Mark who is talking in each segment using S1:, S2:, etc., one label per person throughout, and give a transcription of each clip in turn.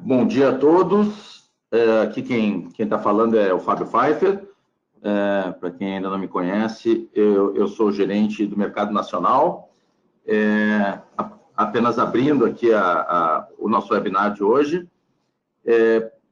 S1: Bom dia a todos. Aqui quem está falando é o Fábio Pfeiffer. Para quem ainda não me conhece, eu sou o gerente do Mercado Nacional. Apenas abrindo aqui o nosso webinar de hoje,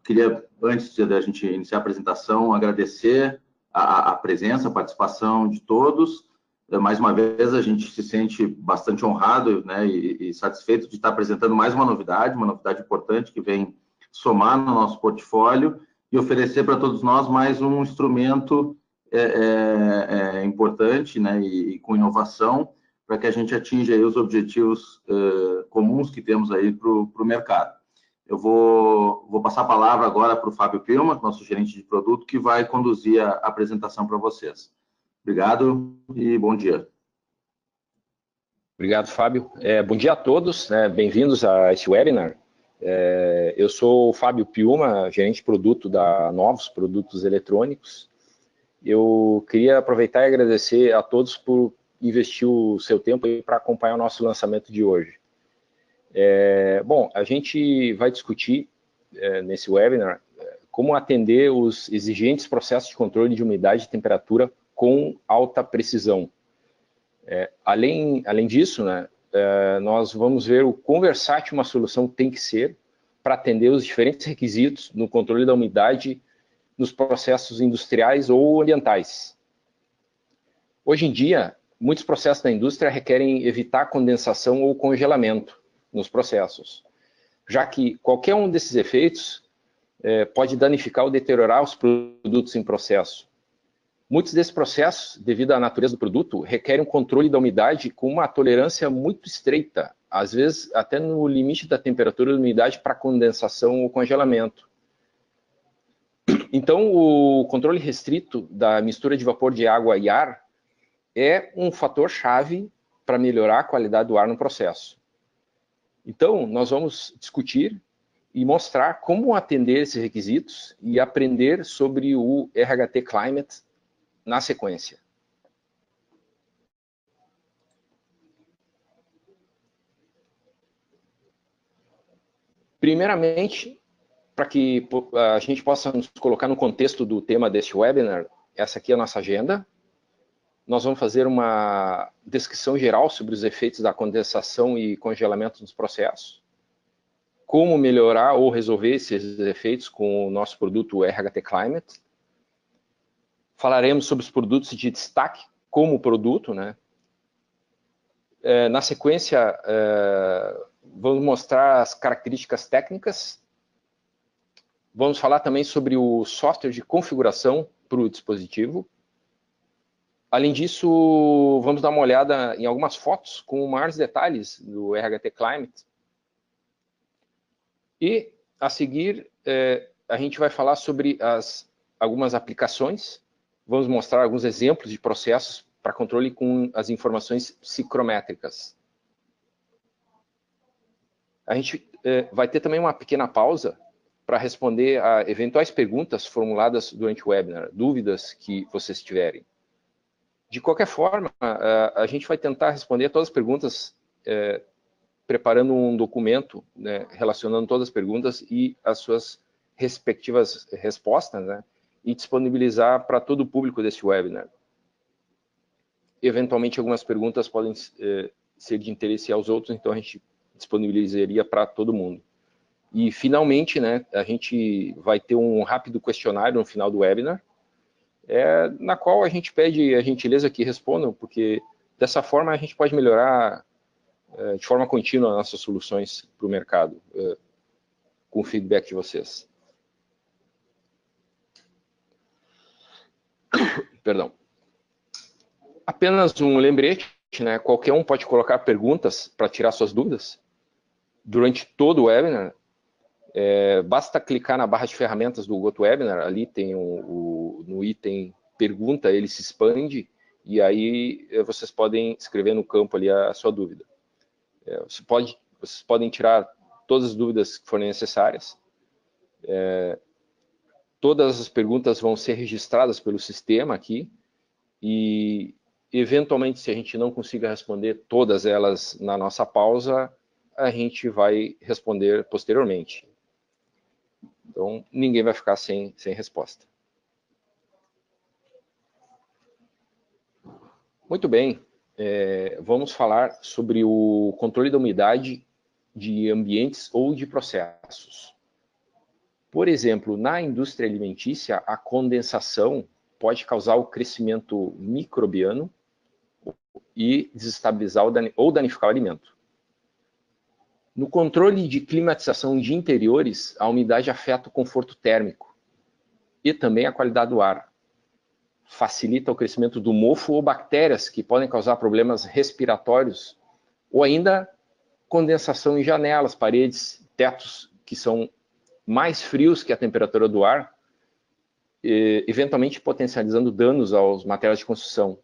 S1: queria, antes da gente iniciar a apresentação, agradecer a presença, a participação de todos. Mais uma vez, a gente se sente bastante honrado, né, e satisfeito de estar apresentando mais uma novidade importante que vem somar no nosso portfólio e oferecer para todos nós mais um instrumento importante, né, e com inovação, para que a gente atinja aí os objetivos comuns que temos aí para o mercado. Eu vou passar a palavra agora para o Fábio Pilma, nosso gerente de produto, que vai conduzir a apresentação para vocês. Obrigado e bom dia.
S2: Obrigado, Fábio. Bom dia a todos, né? Bem-vindos a esse webinar. Eu sou o Fábio Piuma, gerente de produto da Novos Produtos Eletrônicos. Eu queria aproveitar e agradecer a todos por investir o seu tempo para acompanhar o nosso lançamento de hoje. Bom, a gente vai discutir nesse webinar como atender os exigentes processos de controle de umidade e temperatura com alta precisão. Além disso, né, nós vamos ver o quão versátil uma solução tem que ser para atender os diferentes requisitos no controle da umidade nos processos industriais ou ambientais. Hoje em dia, muitos processos da indústria requerem evitar condensação ou congelamento nos processos, já que qualquer um desses efeitos pode danificar ou deteriorar os produtos em processo. Muitos desses processos, devido à natureza do produto, requerem um controle da umidade com uma tolerância muito estreita, às vezes até no limite da temperatura da umidade para condensação ou congelamento. Então, o controle restrito da mistura de vapor de água e ar é um fator-chave para melhorar a qualidade do ar no processo. Então, nós vamos discutir e mostrar como atender esses requisitos e aprender sobre o RHT Climate na sequência. Primeiramente, para que a gente possa nos colocar no contexto do tema deste webinar, essa aqui é a nossa agenda. Nós vamos fazer uma descrição geral sobre os efeitos da condensação e congelamento dos processos, como melhorar ou resolver esses efeitos com o nosso produto RHT Climate. Falaremos sobre os produtos de destaque como produto, né? Na sequência, vamos mostrar as características técnicas. Vamos falar também sobre o software de configuração para o dispositivo. Além disso, vamos dar uma olhada em algumas fotos com maiores detalhes do RHT Climate. E, a seguir, a gente vai falar sobre algumas aplicações. Vamos mostrar alguns exemplos de processos para controle com as informações psicométricas. A gente vai ter também uma pequena pausa para responder a eventuais perguntas formuladas durante o webinar, dúvidas que vocês tiverem. De qualquer forma, a gente vai tentar responder todas as perguntas preparando um documento, né, relacionando todas as perguntas e as suas respectivas respostas, né, e disponibilizar para todo o público desse webinar. Eventualmente, algumas perguntas podem ser de interesse aos outros, então a gente disponibilizaria para todo mundo. E, finalmente, né, a gente vai ter um rápido questionário no final do webinar, na qual a gente pede a gentileza que respondam, porque dessa forma a gente pode melhorar de forma contínua nossas soluções para o mercado, com o feedback de vocês. Perdão. Apenas um lembrete, né? Qualquer um pode colocar perguntas para tirar suas dúvidas durante todo o webinar. Basta clicar na barra de ferramentas do GoToWebinar, ali tem no item pergunta, ele se expande, e aí vocês podem escrever no campo ali a sua dúvida. Vocês podem tirar todas as dúvidas que forem necessárias. Todas as perguntas vão ser registradas pelo sistema aqui, e eventualmente, se a gente não consiga responder todas elas na nossa pausa, a gente vai responder posteriormente. Então, ninguém vai ficar sem resposta. Muito bem, vamos falar sobre o controle da umidade de ambientes ou de processos. Por exemplo, na indústria alimentícia, a condensação pode causar o crescimento microbiano e desestabilizar ou danificar o alimento. No controle de climatização de interiores, a umidade afeta o conforto térmico e também a qualidade do ar. Facilita o crescimento do mofo ou bactérias que podem causar problemas respiratórios, ou ainda condensação em janelas, paredes, tetos que são mais frios que a temperatura do ar, eventualmente potencializando danos aos materiais de construção.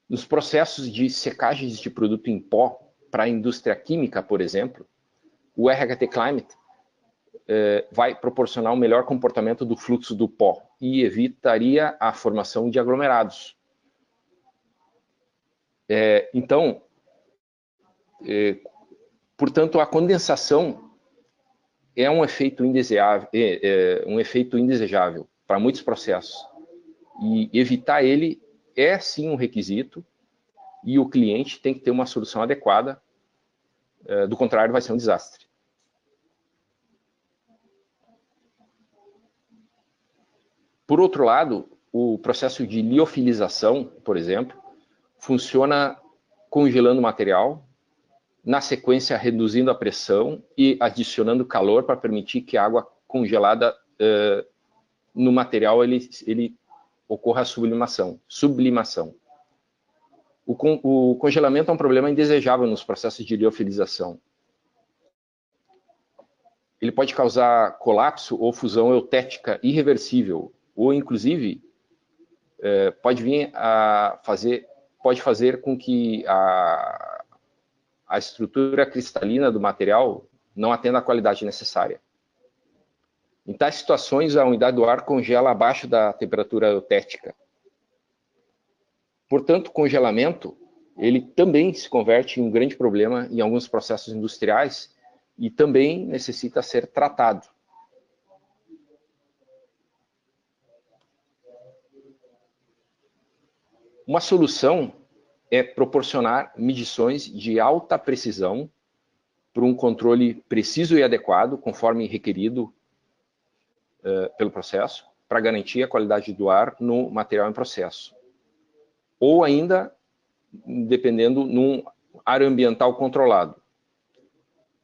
S2: Nos processos de secagens de produto em pó para a indústria química, por exemplo, o RHT Climate vai proporcionar um melhor comportamento do fluxo do pó e evitaria a formação de aglomerados. Portanto, a condensação é um efeito indesejável para muitos processos. E evitar ele é sim um requisito e o cliente tem que ter uma solução adequada, do contrário vai ser um desastre. Por outro lado, o processo de liofilização, por exemplo, funciona congelando o material, na sequência reduzindo a pressão e adicionando calor para permitir que a água congelada no material ele ocorra a sublimação. O congelamento é um problema indesejável nos processos de liofilização. Ele pode causar colapso ou fusão eutética irreversível, ou inclusive pode fazer com que a estrutura cristalina do material não atenda à qualidade necessária. Em tais situações, a umidade do ar congela abaixo da temperatura eutética. Portanto, o congelamento ele também se converte em um grande problema em alguns processos industriais e também necessita ser tratado. Uma solução é proporcionar medições de alta precisão para um controle preciso e adequado, conforme requerido pelo processo, para garantir a qualidade do ar no material em processo. Ou ainda, dependendo, num área ambiental controlado.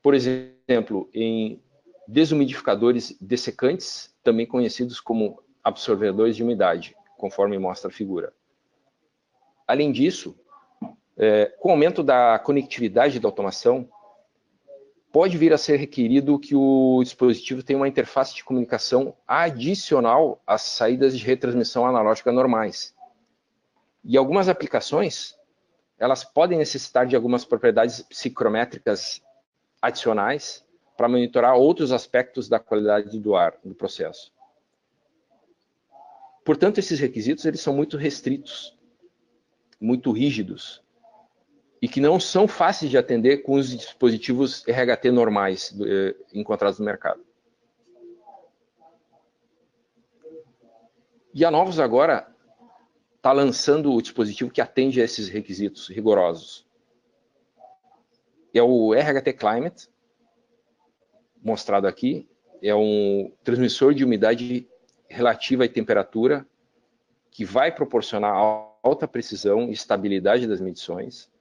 S2: Por exemplo, em desumidificadores dessecantes, também conhecidos como absorvedores de umidade, conforme mostra a figura. Além disso, com o aumento da conectividade da automação, pode vir a ser requerido que o dispositivo tenha uma interface de comunicação adicional às saídas de retransmissão analógica normais. E algumas aplicações, elas podem necessitar de algumas propriedades psicométricas adicionais para monitorar outros aspectos da qualidade do ar do processo. Portanto, esses requisitos eles são muito restritos, muito rígidos, e que não são fáceis de atender com os dispositivos RHT normais encontrados no mercado. E a Novos agora está lançando o dispositivo que atende a esses requisitos rigorosos. É o RHT Climate, mostrado aqui, é um transmissor de umidade relativa à temperatura que vai proporcionar alta precisão e estabilidade das medições,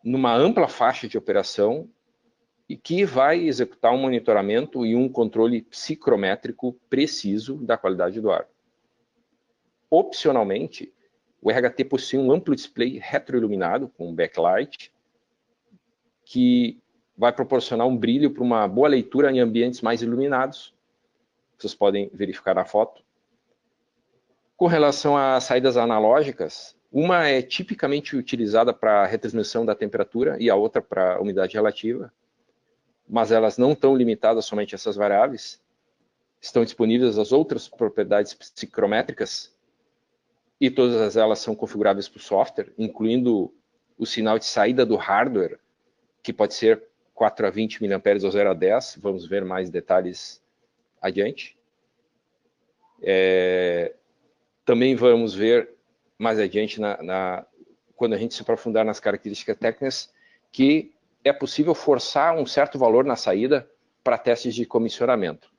S2: numa ampla faixa de operação e que vai executar um monitoramento e um controle psicométrico preciso da qualidade do ar. Opcionalmente, o RHT possui um amplo display retroiluminado com backlight que vai proporcionar um brilho para uma boa leitura em ambientes mais iluminados. Vocês podem verificar na foto. Com relação às saídas analógicas, uma é tipicamente utilizada para a retransmissão da temperatura e a outra para a umidade relativa, mas elas não estão limitadas somente a essas variáveis. Estão disponíveis as outras propriedades psicométricas e todas elas são configuráveis para o software, incluindo o sinal de saída do hardware, que pode ser 4 a 20 mA ou 0 a 10, vamos ver mais detalhes adiante. Também vamos ver mais adiante, quando a gente se aprofundar nas características técnicas, que é possível forçar um certo valor na saída para testes de comissionamento.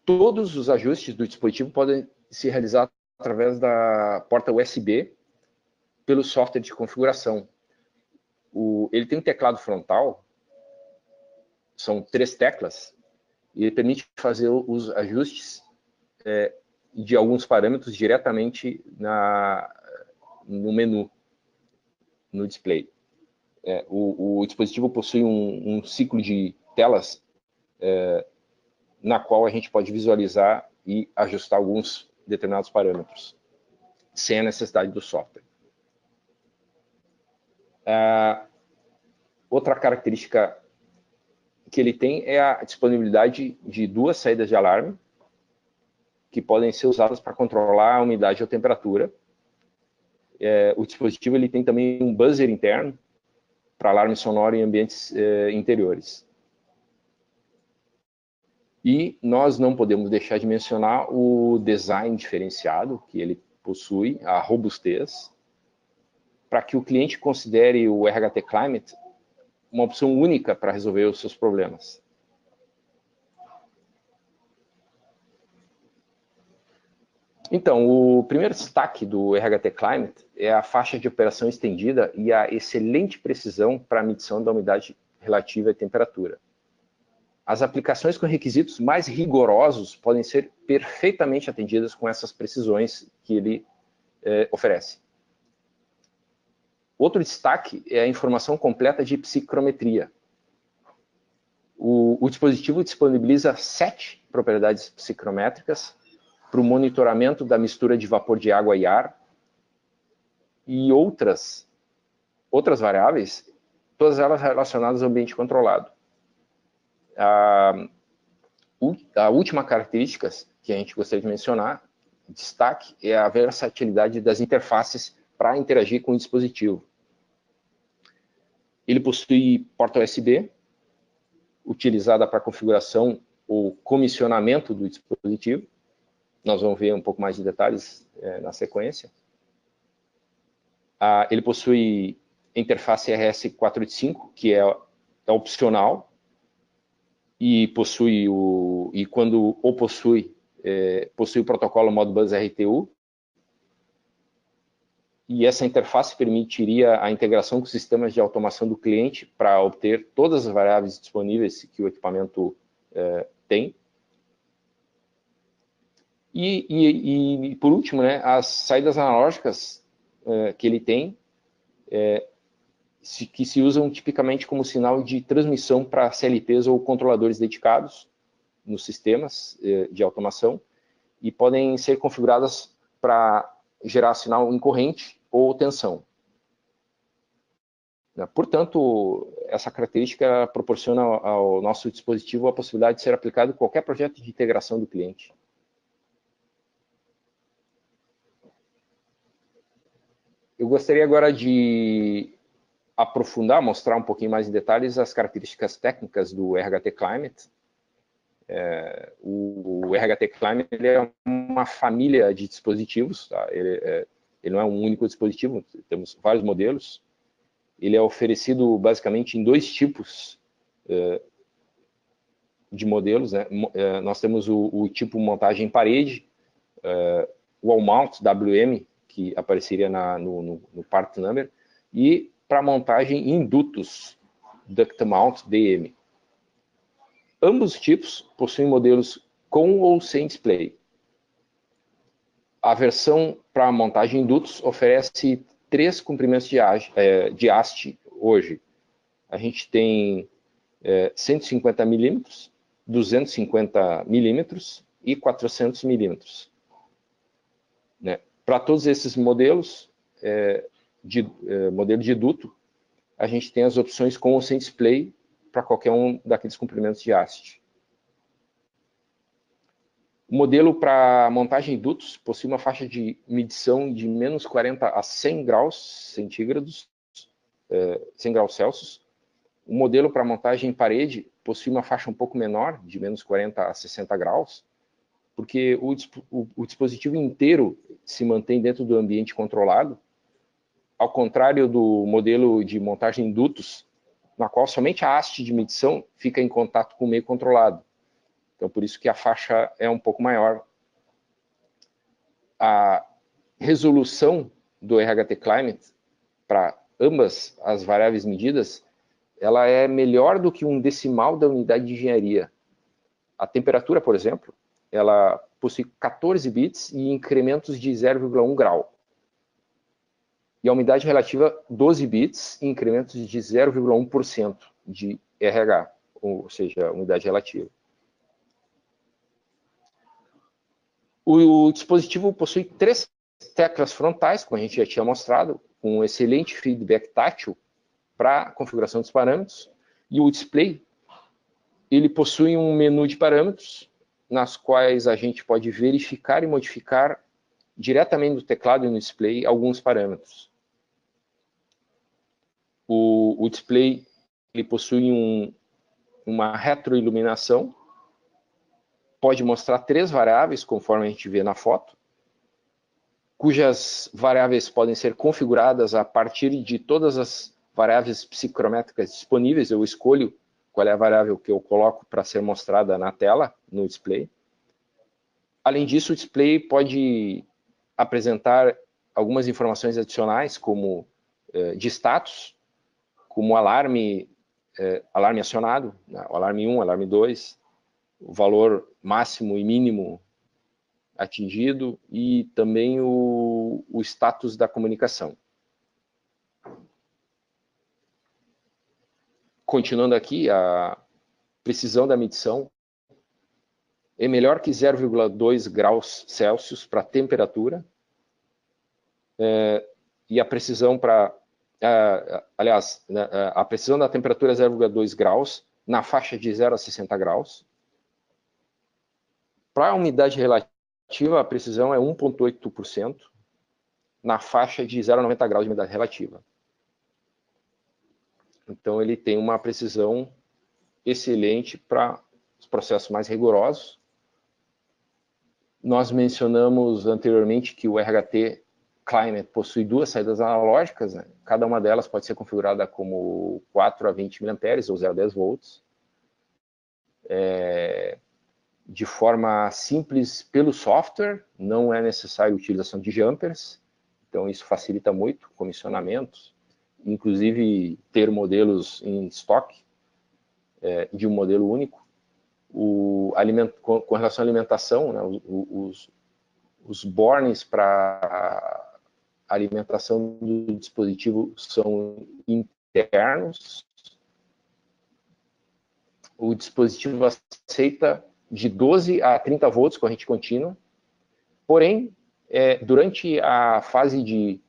S2: Todos os ajustes do dispositivo podem se realizar através da porta USB pelo software de configuração. Ele tem um teclado frontal, são 3 teclas, e ele permite fazer os ajustes de alguns parâmetros diretamente no menu, no display. O dispositivo possui um ciclo de telas na qual a gente pode visualizar e ajustar alguns determinados parâmetros, sem a necessidade do software. Outra característica que ele tem é a disponibilidade de 2 saídas de alarme, que podem ser usadas para controlar a umidade ou temperatura. O dispositivo ele tem também um buzzer interno para alarme sonoro em ambientes interiores. E nós não podemos deixar de mencionar o design diferenciado que ele possui, a robustez, para que o cliente considere o RHT Climate uma opção única para resolver os seus problemas. Então, o primeiro destaque do RHT Climate é a faixa de operação estendida e a excelente precisão para a medição da umidade relativa e temperatura. As aplicações com requisitos mais rigorosos podem ser perfeitamente atendidas com essas precisões que ele oferece. Outro destaque é a informação completa de psicrometria. O dispositivo disponibiliza 7 propriedades psicrométricas para o monitoramento da mistura de vapor de água e ar e outras variáveis, todas elas relacionadas ao ambiente controlado. A última característica que a gente gostaria de mencionar, destaque, é a versatilidade das interfaces para interagir com o dispositivo. Ele possui porta USB, utilizada para configuração ou comissionamento do dispositivo. Nós vamos ver um pouco mais de detalhes na sequência. Ele possui interface RS485, que é opcional, e possui o protocolo Modbus RTU. E essa interface permitiria a integração com sistemas de automação do cliente para obter todas as variáveis disponíveis que o equipamento tem. E por último, né, as saídas analógicas que ele tem, que se usam tipicamente como sinal de transmissão para CLTs ou controladores dedicados nos sistemas de automação e podem ser configuradas para gerar sinal em corrente ou tensão. Portanto, essa característica proporciona ao nosso dispositivo a possibilidade de ser aplicado em qualquer projeto de integração do cliente. Eu gostaria agora de aprofundar, mostrar um pouquinho mais em detalhes as características técnicas do RHT Climate. O RHT Climate ele é uma família de dispositivos, tá? Ele não é um único dispositivo, temos vários modelos. Ele é oferecido basicamente em 2 tipos de modelos, né? Nós temos o tipo montagem em parede, wall mount, WM, que apareceria no part number, e para montagem em dutos, duct mount, DM. Ambos os tipos possuem modelos com ou sem display. A versão para montagem em dutos oferece 3 comprimentos de haste hoje. A gente tem 150 milímetros, 250 milímetros e 400 milímetros. Né? Para todos esses modelos, modelo de duto, a gente tem as opções com ou sem display para qualquer um daqueles comprimentos de haste. O modelo para montagem de dutos possui uma faixa de medição de menos 40 a 100 graus centígrados, 100 graus Celsius. O modelo para montagem em parede possui uma faixa um pouco menor, de menos 40 a 60 graus, porque o dispositivo inteiro se mantém dentro do ambiente controlado, ao contrário do modelo de montagem em dutos, na qual somente a haste de medição fica em contato com o meio controlado. Então, por isso que a faixa é um pouco maior. A resolução do RHT Climate para ambas as variáveis medidas, ela é melhor do que um decimal da unidade de engenharia. A temperatura, por exemplo, ela possui 14 bits e incrementos de 0,1 grau. E a umidade relativa, 12 bits e incrementos de 0,1% de RH, ou seja, umidade relativa. O dispositivo possui 3 teclas frontais, como a gente já tinha mostrado, com um excelente feedback tátil para a configuração dos parâmetros. E o display, ele possui um menu de parâmetros, nas quais a gente pode verificar e modificar diretamente no teclado e no display alguns parâmetros. O display, ele possui uma retroiluminação, pode mostrar 3 variáveis, conforme a gente vê na foto, cujas variáveis podem ser configuradas a partir de todas as variáveis psicrométricas disponíveis. Eu escolho qual é a variável que eu coloco para ser mostrada na tela, no display. Além disso, o display pode apresentar algumas informações adicionais, como de status, como alarme acionado, né, o alarme 1, alarme 2, o valor máximo e mínimo atingido e também o status da comunicação. Continuando aqui, a precisão da medição é melhor que 0,2 graus Celsius para temperatura, e a precisão a precisão da temperatura é 0,2 graus, na faixa de 0 a 60 graus. Para a umidade relativa, a precisão é 1,8%, na faixa de 0 a 90 graus de umidade relativa. Então, ele tem uma precisão excelente para os processos mais rigorosos. Nós mencionamos anteriormente que o RHT Climate possui 2 saídas analógicas, né? Cada uma delas pode ser configurada como 4 a 20 mA ou 0 a 10 volts. De forma simples pelo software, não é necessário a utilização de jumpers, então isso facilita muito comissionamentos, inclusive ter modelos em estoque de um modelo único. Com relação à alimentação, né, os bornes para alimentação do dispositivo são internos. O dispositivo aceita de 12 a 30 volts corrente contínua, porém, durante a fase de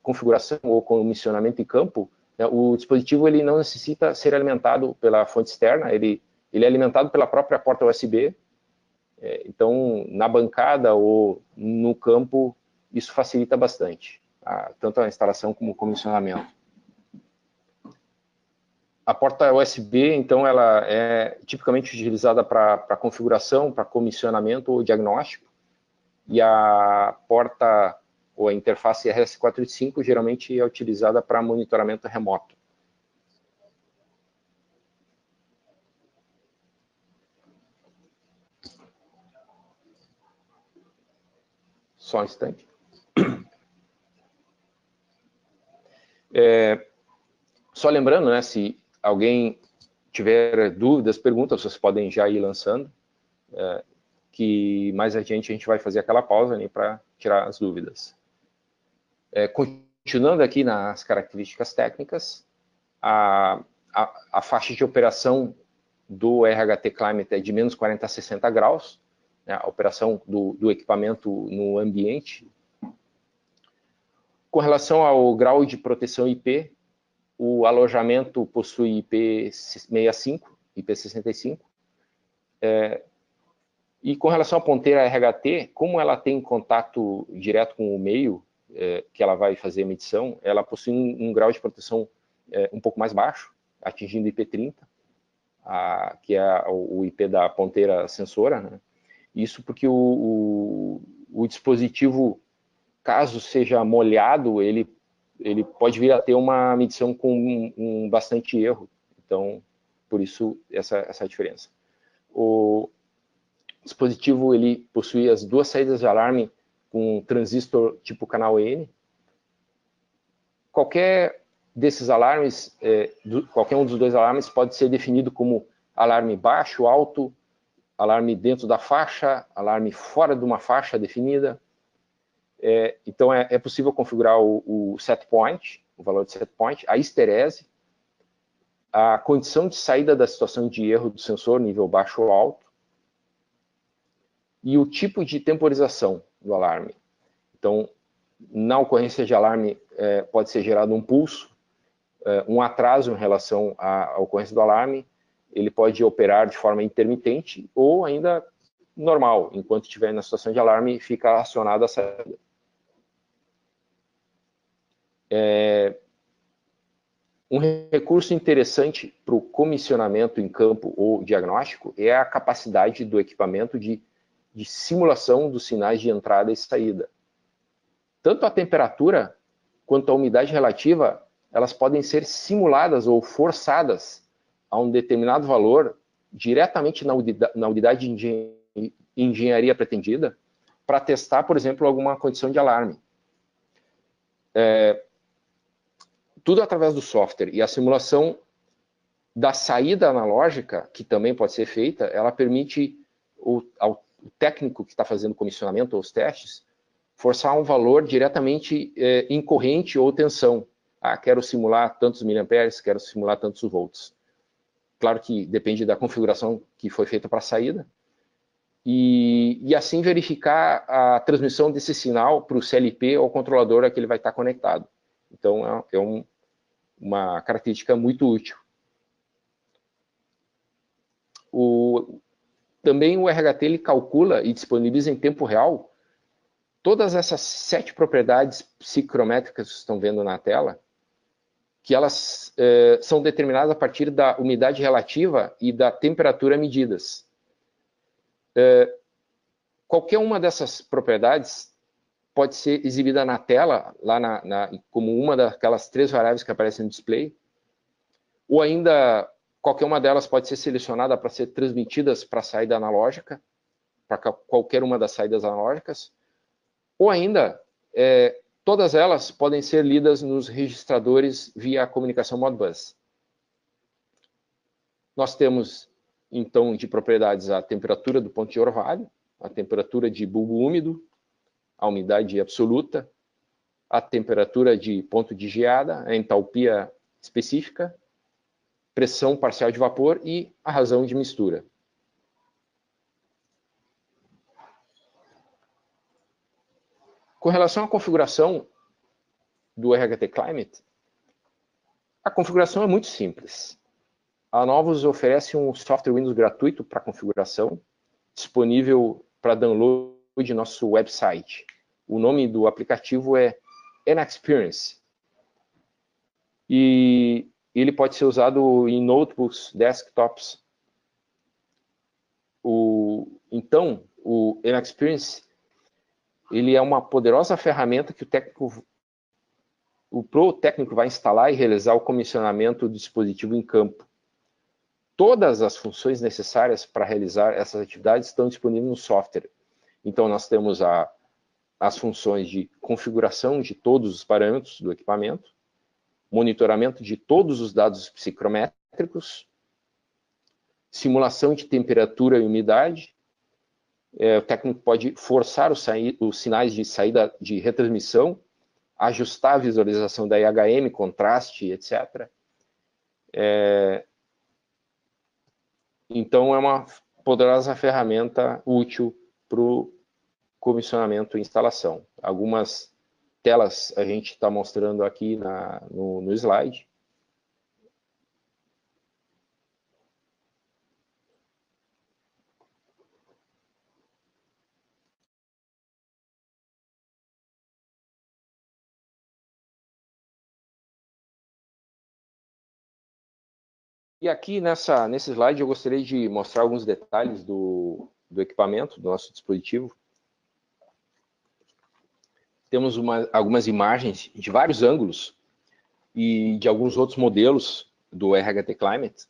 S2: configuração ou comissionamento em campo, né, o dispositivo ele não necessita ser alimentado pela fonte externa, ele é alimentado pela própria porta USB. Então, na bancada ou no campo, isso facilita bastante, tanto a instalação como o comissionamento. A porta USB, então, ela é tipicamente utilizada para configuração, para comissionamento ou diagnóstico, e a porta ou a interface RS485 geralmente é utilizada para monitoramento remoto. Só um instante. Só lembrando, né, se alguém tiver dúvidas, perguntas, vocês podem já ir lançando, que mais adiante a gente vai fazer aquela pausa, né, para tirar as dúvidas. Continuando aqui nas características técnicas, a faixa de operação do RHT Climate é de menos 40 a 60 graus, né, a operação do equipamento no ambiente. Com relação ao grau de proteção IP, o alojamento possui IP65, IP65. E com relação à ponteira RHT, como ela tem contato direto com o meio que ela vai fazer a medição, ela possui um grau de proteção um pouco mais baixo, atingindo IP30, que é o IP da ponteira sensora, né? Isso porque o dispositivo, caso seja molhado, ele pode vir a ter uma medição com bastante erro. Então, por isso, essa diferença. O dispositivo ele possui as duas saídas de alarme com transistor tipo canal N. Qualquer desses alarmes, qualquer um dos dois alarmes pode ser definido como alarme baixo, alto, alarme dentro da faixa, alarme fora de uma faixa definida. Então, é possível configurar o set point, o valor de set point, a histerese, a condição de saída da situação de erro do sensor, nível baixo ou alto, e o tipo de temporização do alarme. Então, na ocorrência de alarme, pode ser gerado um pulso, um atraso em relação à ocorrência do alarme, ele pode operar de forma intermitente ou ainda normal, enquanto estiver na situação de alarme, fica acionada a saída. Um recurso interessante para o comissionamento em campo ou diagnóstico é a capacidade do equipamento de simulação dos sinais de entrada e saída. Tanto a temperatura quanto a umidade relativa, elas podem ser simuladas ou forçadas a um determinado valor diretamente na unidade de engenharia pretendida para testar, por exemplo, alguma condição de alarme. Tudo através do software. E a simulação da saída analógica, que também pode ser feita, ela permite ao técnico que está fazendo o comissionamento ou os testes, forçar um valor diretamente em corrente ou tensão. Quero simular tantos miliamperes, quero simular tantos volts. Claro que depende da configuração que foi feita para a saída. E assim verificar a transmissão desse sinal para o CLP ou controlador a que ele vai estar conectado. Então, uma característica muito útil. Também o RHT ele calcula e disponibiliza em tempo real todas essas 7 propriedades psicrométricas que vocês estão vendo na tela, que elas são determinadas a partir da umidade relativa e da temperatura medidas. Qualquer uma dessas propriedades pode ser exibida na tela, lá como uma daquelas 3 variáveis que aparecem no display, ou ainda qualquer uma delas pode ser selecionada para ser transmitidas para a saída analógica, para qualquer uma das saídas analógicas, ou ainda todas elas podem ser lidas nos registradores via comunicação Modbus. Nós temos, então, de propriedades a temperatura do ponto de orvalho, a temperatura de bulbo úmido, a umidade absoluta, a temperatura de ponto de geada, a entalpia específica, pressão parcial de vapor e a razão de mistura. Com relação à configuração do RHT Climate, a configuração é muito simples. A Novus oferece um software Windows gratuito para configuração, disponível para download de nosso website. O nome do aplicativo é NXperience. E ele pode ser usado em notebooks, desktops. Então, o NXperience ele é uma poderosa ferramenta que o técnico vai instalar e realizar o comissionamento do dispositivo em campo. Todas as funções necessárias para realizar essas atividades estão disponíveis no software. Então, nós temos as funções de configuração de todos os parâmetros do equipamento, monitoramento de todos os dados psicrométricos, simulação de temperatura e umidade. O técnico pode forçar os sinais de saída de retransmissão, ajustar a visualização da IHM, contraste, etc. Então, é uma poderosa ferramenta útil para o comissionamento e instalação. Algumas telas a gente está mostrando aqui no slide. E aqui nesse slide eu gostaria de mostrar alguns detalhes do equipamento, do nosso dispositivo. Temos algumas imagens de vários ângulos e de alguns outros modelos do RHT Climate.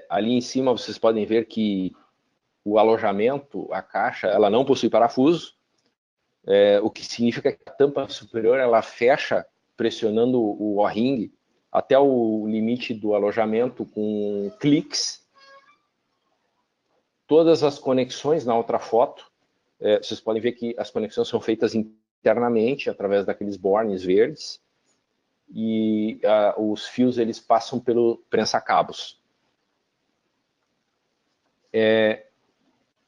S2: Ali em cima vocês podem ver que o alojamento, a caixa, ela não possui parafuso, o que significa que a tampa superior ela fecha pressionando o O-ring até o limite do alojamento com cliques. Todas as conexões na outra foto, vocês podem ver que as conexões são feitas internamente através daqueles bornes verdes e os fios eles passam pelo prensa-cabos.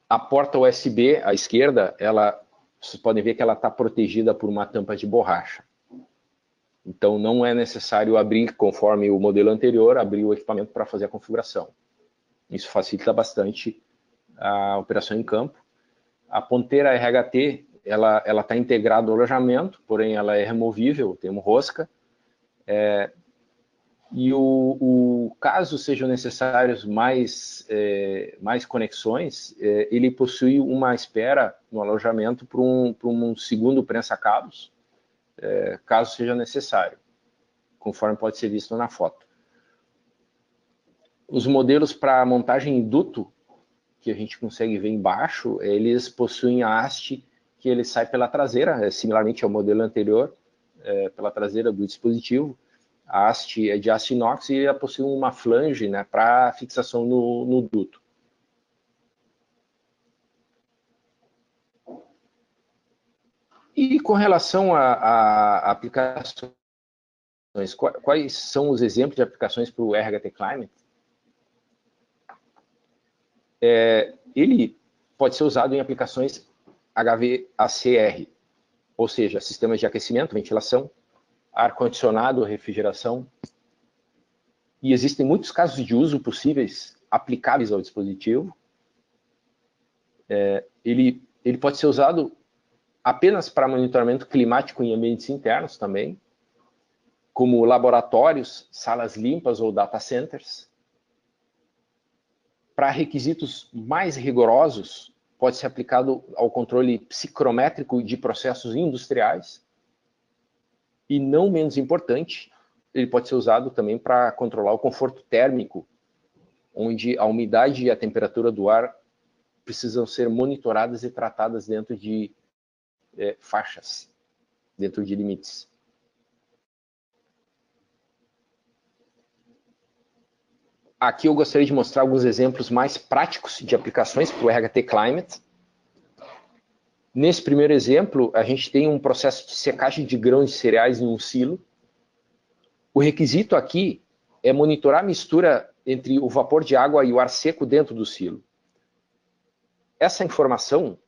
S2: A porta USB à esquerda, vocês podem ver que ela está protegida por uma tampa de borracha. Então, não é necessário abrir, conforme o modelo anterior, abrir o equipamento para fazer a configuração. Isso facilita bastante a operação em campo. A ponteira RHT, ela está integrada ao alojamento, porém ela é removível, tem uma rosca. E caso sejam necessários mais conexões, ele possui uma espera no alojamento para um segundo prensa-cabos, caso seja necessário, conforme pode ser visto na foto. Os modelos para montagem em duto, que a gente consegue ver embaixo, eles possuem a haste que ele sai pela traseira, similarmente ao modelo anterior, pela traseira do dispositivo. A haste é de aço inox e ela possui uma flange, né, para fixação no duto. E com relação a aplicações, quais são os exemplos de aplicações para o RHT Climate? Ele pode ser usado em aplicações HVACR, ou seja, sistemas de aquecimento, ventilação, ar-condicionado, refrigeração. E existem muitos casos de uso possíveis, aplicáveis ao dispositivo. Ele pode ser usado apenas para monitoramento climático em ambientes internos também, como laboratórios, salas limpas ou data centers. Para requisitos mais rigorosos, pode ser aplicado ao controle psicrométrico de processos industriais. E não menos importante, ele pode ser usado também para controlar o conforto térmico, onde a umidade e a temperatura do ar precisam ser monitoradas e tratadas dentro de faixas, dentro de limites. Aqui eu gostaria de mostrar alguns exemplos mais práticos de aplicações para o RHT Climate. Nesse primeiro exemplo, a gente tem um processo de secagem de grãos de cereais em um silo. O requisito aqui é monitorar a mistura entre o vapor de água e o ar seco dentro do silo. Essa informação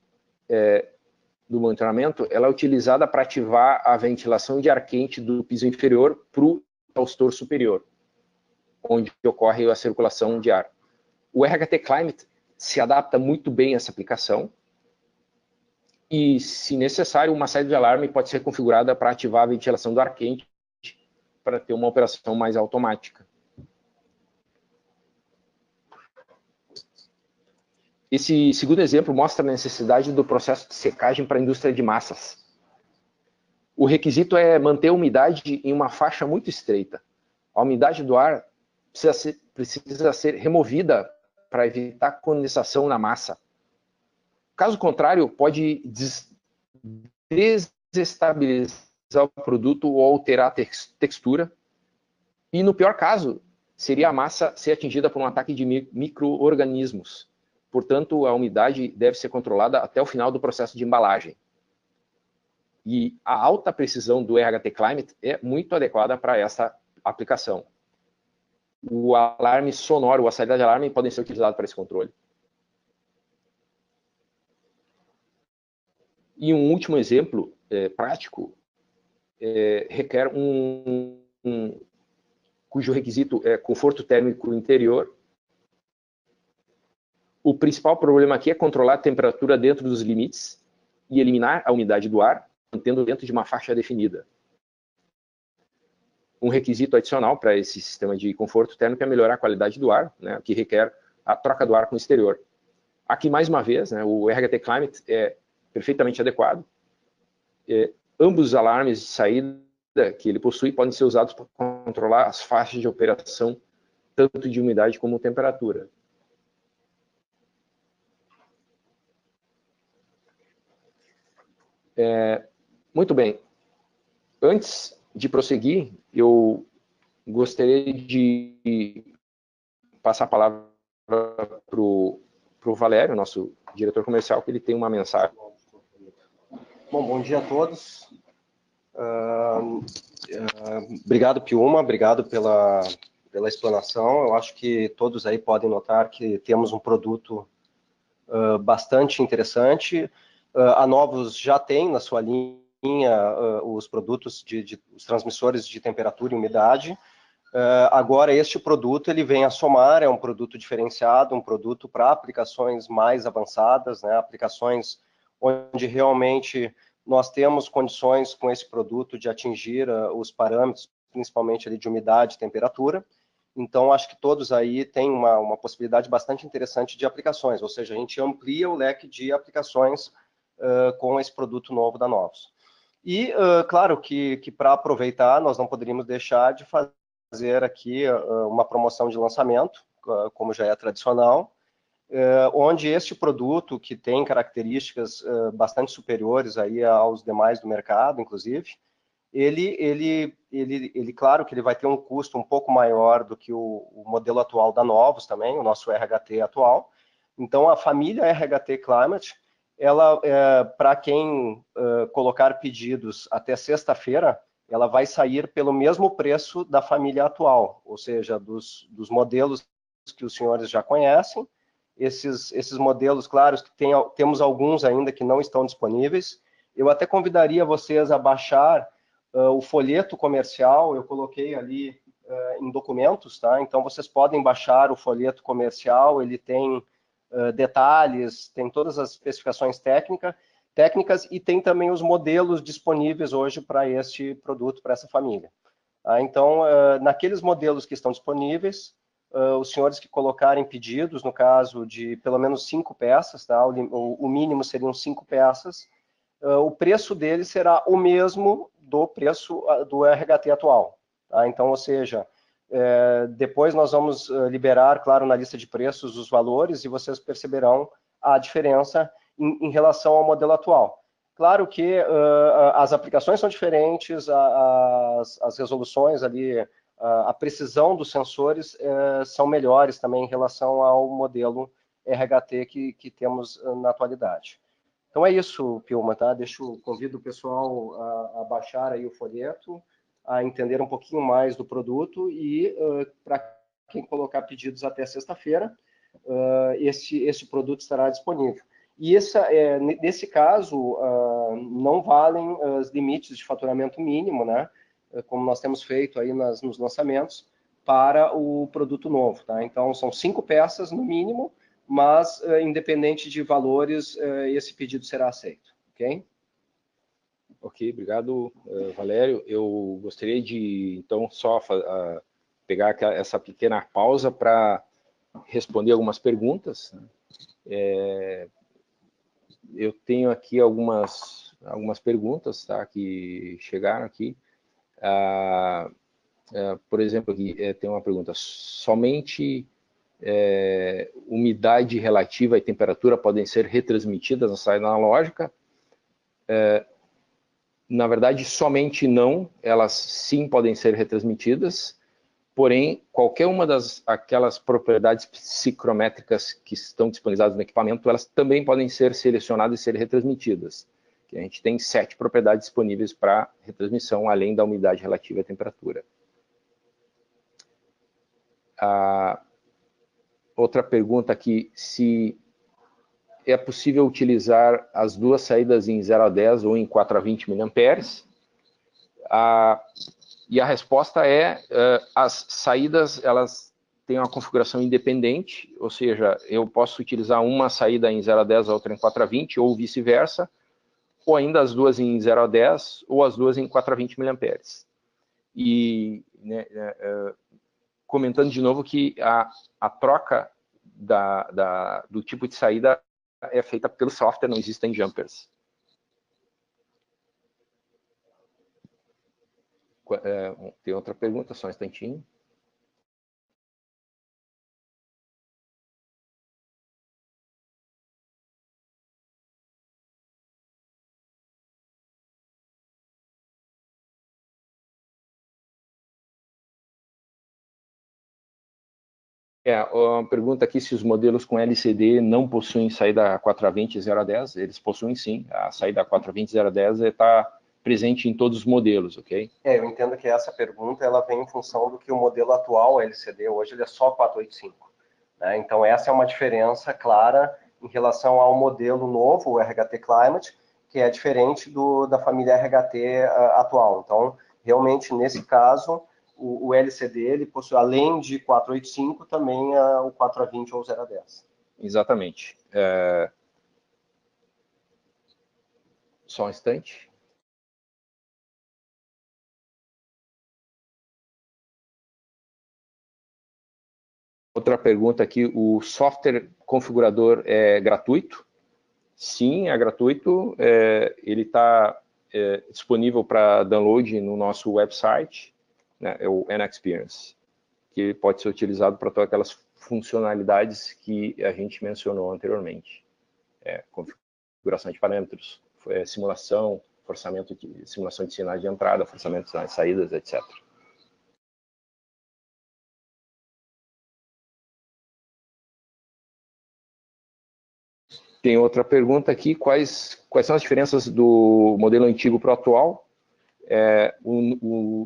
S2: do monitoramento ela é utilizada para ativar a ventilação de ar quente do piso inferior para o exaustor superior, onde ocorre a circulação de ar. O RHT Climate se adapta muito bem a essa aplicação e, se necessário, uma saída de alarme pode ser configurada para ativar a ventilação do ar quente para ter uma operação mais automática. Esse segundo exemplo mostra a necessidade do processo de secagem para a indústria de massas. O requisito é manter a umidade em uma faixa muito estreita. A umidade do ar precisa ser removida para evitar condensação na massa. Caso contrário, pode desestabilizar o produto ou alterar a textura. E, no pior caso, seria a massa ser atingida por um ataque de micro-organismos. Portanto, a umidade deve ser controlada até o final do processo de embalagem. E a alta precisão do RHT Climate é muito adequada para essa aplicação. O alarme sonoro, a saída de alarme podem ser utilizados para esse controle. E um último exemplo prático requer cujo requisito é conforto térmico interior. O principal problema aqui é controlar a temperatura dentro dos limites e eliminar a umidade do ar, mantendo dentro de uma faixa definida. um requisito adicional para esse sistema de conforto térmico é melhorar a qualidade do ar, né, que requer a troca do ar com o exterior. Aqui, mais uma vez, né, o RHT Climate é perfeitamente adequado. Ambos os alarmes de saída que ele possui podem ser usados para controlar as faixas de operação, tanto de umidade como temperatura. Muito bem. Antes de prosseguir, eu gostaria de passar a palavra para o Valério, nosso diretor comercial, que ele tem uma mensagem.
S3: Bom dia a todos. Obrigado, Piuma, obrigado pela explanação. Eu acho que todos aí podem notar que temos um produto bastante interessante. A Novos já tem na sua linha os produtos os transmissores de temperatura e umidade. Agora, este produto ele vem a somar, é um produto diferenciado, um produto para aplicações mais avançadas, né, aplicações onde realmente nós temos condições com esse produto de atingir os parâmetros, principalmente ali de umidade e temperatura. Então, acho que todos aí têm uma possibilidade bastante interessante de aplicações, ou seja, a gente amplia o leque de aplicações com esse produto novo da Novos. E, claro, que para aproveitar, nós não poderíamos deixar de fazer aqui uma promoção de lançamento, como já é tradicional, onde este produto, que tem características bastante superiores aí aos demais do mercado, inclusive, ele claro que ele vai ter um custo um pouco maior do que o modelo atual da Novos também, o nosso RHT atual. Então, a família RHT Climate, ela, para quem colocar pedidos até sexta-feira, ela vai sair pelo mesmo preço da família atual, ou seja, dos modelos que os senhores já conhecem. Esses modelos, claro, que temos alguns ainda que não estão disponíveis. Eu até convidaria vocês a baixar o folheto comercial, eu coloquei ali em documentos, tá? Então, vocês podem baixar o folheto comercial, ele tem detalhes, tem todas as especificações técnicas e tem também os modelos disponíveis hoje para este produto, para essa família. Então, naqueles modelos que estão disponíveis, os senhores que colocarem pedidos, no caso de pelo menos 5 peças, tá? O mínimo seriam 5 peças, o preço dele será o mesmo do preço do RHT atual. Tá? Então, ou seja, depois nós vamos liberar, claro, na lista de preços os valores e vocês perceberão a diferença em relação ao modelo atual. Claro que as aplicações são diferentes, as resoluções ali, a precisão dos sensores são melhores também em relação ao modelo RHT que temos na atualidade. Então é isso, Piuma, tá? Convido o pessoal a baixar aí o folheto, a entender um pouquinho mais do produto e para quem colocar pedidos até sexta-feira, esse produto estará disponível. E nesse caso, não valem os limites de faturamento mínimo, né? Como nós temos feito aí nos lançamentos, para o produto novo, tá? Então, são 5 peças no mínimo, mas, independente de valores, esse pedido será aceito, ok?
S2: Ok, obrigado, Valério. Eu gostaria de, então, só pegar essa pequena pausa para responder algumas perguntas. Eu tenho aqui algumas perguntas, tá, que chegaram aqui. Por exemplo, aqui tem uma pergunta: somente umidade relativa e temperatura podem ser retransmitidas na saída analógica? Na verdade, somente não, elas sim podem ser retransmitidas, porém, qualquer uma aquelas propriedades psicrométricas que estão disponibilizadas no equipamento, elas também podem ser selecionadas e ser retransmitidas. A gente tem 7 propriedades disponíveis para retransmissão, além da umidade relativa e temperatura. Outra pergunta aqui: se é possível utilizar as duas saídas em 0 a 10 ou em 4 a 20 mA? E a resposta é: as saídas elas têm uma configuração independente, ou seja, eu posso utilizar uma saída em 0 a 10, a outra em 4 a 20, ou vice-versa, ou ainda as duas em 0 a 10, ou as duas em 4 a 20 mA. E né, comentando de novo que a troca do tipo de saída é feita pelo software, não existem jumpers. Tem outra pergunta, só um instantinho. Uma pergunta aqui se os modelos com LCD não possuem saída 420 0 a 10. Eles possuem sim, a saída 420 0 a 10 está presente em todos os modelos, ok?
S3: Eu entendo que essa pergunta ela vem em função do que o modelo atual LCD hoje ele é só 485. Né? Então essa é uma diferença clara em relação ao modelo novo, o RHT Climate, que é diferente da família RHT atual. Então, realmente, nesse caso, o LCD, ele possui, além de 485, também o 420 ou 0 a 10.
S2: Exatamente. Só um instante. Outra pergunta aqui, o software configurador é gratuito? Sim, é gratuito. Ele está disponível para download no nosso website, né, é o NXperience, que pode ser utilizado para todas aquelas funcionalidades que a gente mencionou anteriormente. Configuração de parâmetros, simulação, simulação de sinais de entrada, forçamento de sinais de saídas, etc. Tem outra pergunta aqui, quais são as diferenças do modelo antigo para o atual?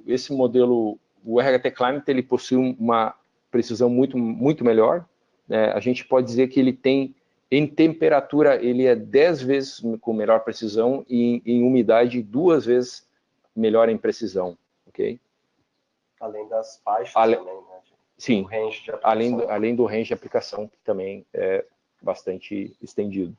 S2: Esse modelo, o RHT Climate, ele possui uma precisão muito melhor. A gente pode dizer que ele tem, em temperatura, ele é 10 vezes com melhor precisão e em umidade 2 vezes melhor em precisão, ok?
S3: Além das faixas também, né?
S2: Sim, range de além do range de aplicação, que também é bastante estendido.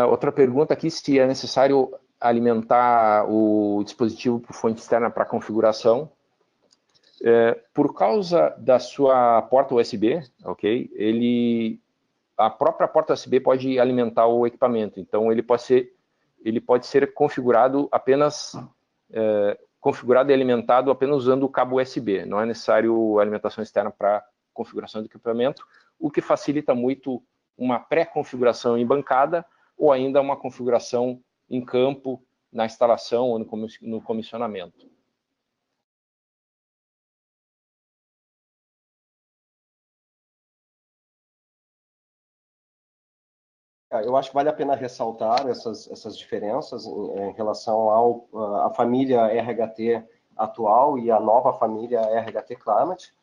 S2: Outra pergunta aqui, se é necessário alimentar o dispositivo por fonte externa para configuração. Por causa da sua porta USB, ok? A própria porta USB pode alimentar o equipamento, então ele pode ser configurado apenas configurado e alimentado apenas usando o cabo USB. Não é necessário alimentação externa para configuração do equipamento, o que facilita muito uma pré-configuração em bancada ou ainda uma configuração em campo, na instalação ou no comissionamento.
S3: Eu acho que vale a pena ressaltar essas diferenças em relação à família RHT atual e à nova família RHT Climate.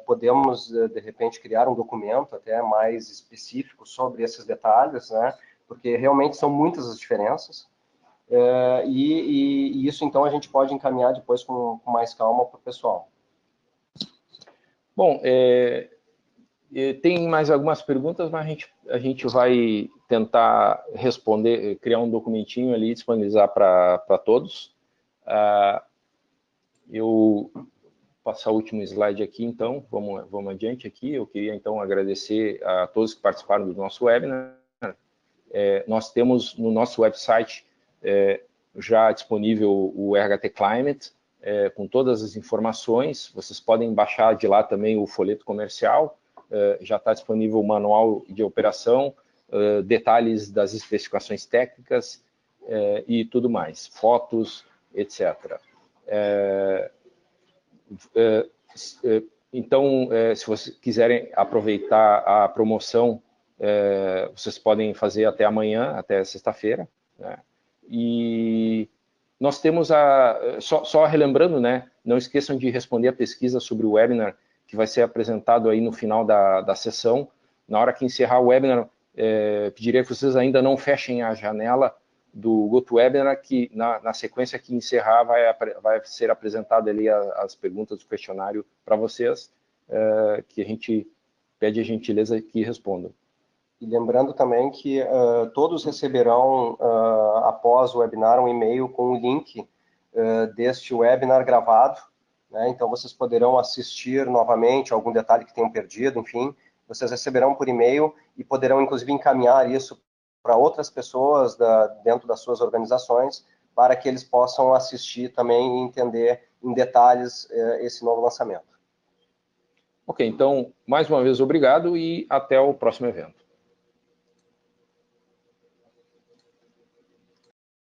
S3: Podemos, de repente, criar um documento até mais específico sobre esses detalhes, né? Porque realmente são muitas as diferenças. E isso, então, a gente pode encaminhar depois com mais calma para o pessoal.
S2: Bom, tem mais algumas perguntas, mas a gente vai tentar responder, criar um documentinho ali e disponibilizar para todos. Eu vou passar o último slide aqui, então, vamos adiante aqui. Eu queria, então, agradecer a todos que participaram do nosso webinar. Nós temos no nosso website já disponível o RHT Climate, com todas as informações. Vocês podem baixar de lá também o folheto comercial. Já está disponível o manual de operação, detalhes das especificações técnicas e tudo mais, fotos, etc. Então, se vocês quiserem aproveitar a promoção, vocês podem fazer até amanhã, até sexta-feira, né? E nós temos só relembrando, né? Não esqueçam de responder a pesquisa sobre o webinar que vai ser apresentado aí no final da sessão. Na hora que encerrar o webinar, pediria que vocês ainda não fechem a janela do GoToWebinar, que na sequência que encerrar vai ser apresentado ali as perguntas do questionário para vocês, que a gente pede a gentileza que respondam.
S3: E lembrando também que todos receberão, após o webinar, um e-mail com o link deste webinar gravado, né? Então, vocês poderão assistir novamente algum detalhe que tenham perdido, enfim, vocês receberão por e-mail e poderão, inclusive, encaminhar isso para outras pessoas dentro das suas organizações, para que eles possam assistir também e entender em detalhes esse novo lançamento.
S2: Ok, então, mais uma vez, obrigado e até o próximo evento.